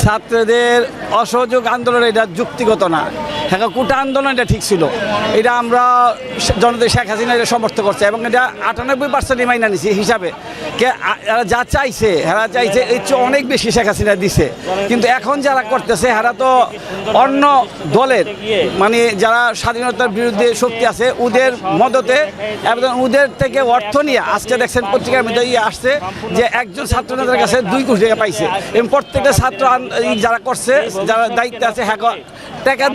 ছাত্রদের অসহযোগ আন্দোলন এটা যুক্তিগত না। হ্যাঁ, কোটা আন্দোলন এটা ঠিক ছিল, এটা আমরা জনতা শেখ হাসিনা এটা সমর্থন করছে এবং এটা 98% মাইনা নিছি হিসাবে। এরা যা চাইছে এরা চাইছে এর চেয়ে অনেক বেশি শেখ হাসিনা দিছে, কিন্তু এখন যারা করতেছে এরা তো অন্য দলের মানে যারা স্বাধীনতার বিরুদ্ধে শক্তি আছে ওদের মদতে এবং ওদের থেকে অর্থ নিয়ে আজকে দেখছেন পত্রিকার মধ্যে আসছে যে একজন ছাত্রনেতার কাছে 2 কোটি টাকা পাইছে এবং প্রত্যেকটা ছাত্র যারা করছে যারা দায়িত্বে আছে টাকা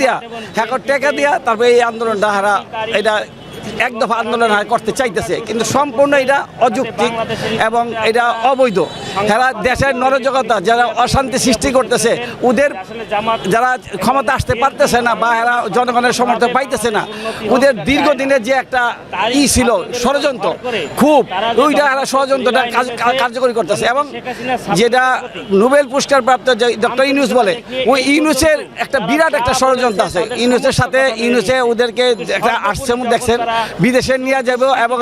দিয়া তারপরে এই আন্দোলনটা হারা এটা এক দফা আন্দোলন করতে চাইতেছে, কিন্তু সম্পূর্ণ এটা অযৌক্তিক এবং এটা অবৈধ। এরা দেশের নরজগতা যারা অশান্তি সৃষ্টি করতেছে ওদের যারা ক্ষমতা আসতে পারতেছে না বা এরা জনগণের সমর্থন পাইতেছে না, ওদের দীর্ঘদিনের যে একটা ছিল ষড়যন্ত্র খুব ওইটা এরা ষড়যন্ত্রটা কার্যকরী করতেছে। এবং যেটা নোবেল পুরস্কার প্রাপ্ত যে ডক্টর ইউনূস বলে ওই ইউনূসের একটা বিরাট একটা ষড়যন্ত্র আছে। ইউনূসের সাথে ইউনূসে ওদেরকে একটা আসছে দেখছেন বিদেশে নিয়ে যাব এবং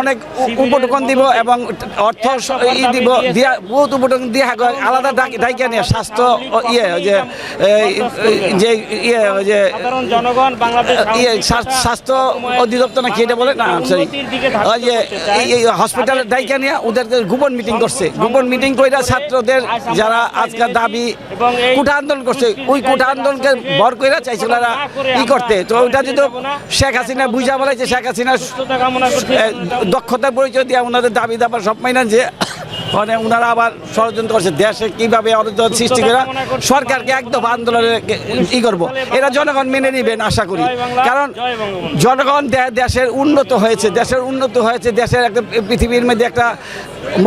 অনেক উপটোকন দিব এবং অর্থ দিব দিয়া বহুত উপটোকন দিয়ে আলাদা দায়িকা নিয়ে স্বাস্থ্য যে স্বাস্থ্য অধিদপ্তর না কি এটা বলে না সরি ওই যে হসপিটালের দায়িকা নিয়ে ওদেরকে গোপন মিটিং করছে। গোপন মিটিং করে ছাত্রদের যারা আজকাল দাবি কোটা আন্দোলন করছে ওই কোটা আন্দোলনকে ভর করে চাইছিল এরা করতে। তো ওইটা যদি শেখ হাসিনা বুঝা বলেছে শেখ হাসিনা দক্ষতার পরিচয় দিয়ে ওনাদের দাবি দাবার সব মাইনান যে মানে ওনারা আবার ষড়যন্ত্র করছে দেশে কীভাবে অরাজকতা সৃষ্টি করে সরকারকে একদম আন্দোলনে করবো। এটা জনগণ মেনে নেবেন আশা করি, কারণ জনগণ দেশের উন্নত হয়েছে দেশের একটা পৃথিবীর মধ্যে একটা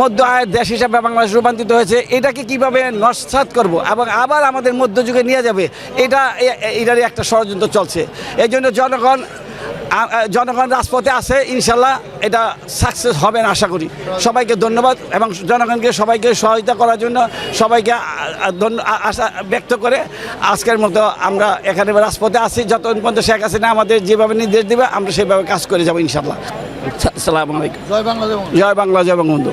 মধ্য আয়ের দেশ হিসাবে বাংলাদেশ রূপান্তরিত হয়েছে। এটাকে কিভাবে নস্যাৎ করব এবং আবার আমাদের মধ্যযুগে নিয়ে যাবে এটারই একটা ষড়যন্ত্র চলছে। এই জন্য জনগণ রাজপথে আছে, ইনশাল্লাহ এটা সাকসেস হবেন আশা করি। সবাইকে ধন্যবাদ এবং জনগণকে সবাইকে সহায়তা করার জন্য সবাইকে আশা ব্যক্ত করে আজকের মতো আমরা এখানে রাজপথে আছি। যতক্ষণ পর্যন্ত শেখ হাসিনা আমাদের যেভাবে নির্দেশ দেবে আমরা সেভাবে কাজ করে যাবো ইনশাল্লাহ। আসসালামু আলাইকুম। জয় বাংলা, জয় বঙ্গবন্ধু।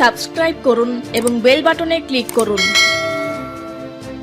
সাবস্ক্রাইব করুন এবং বেল বাটনে ক্লিক করুন।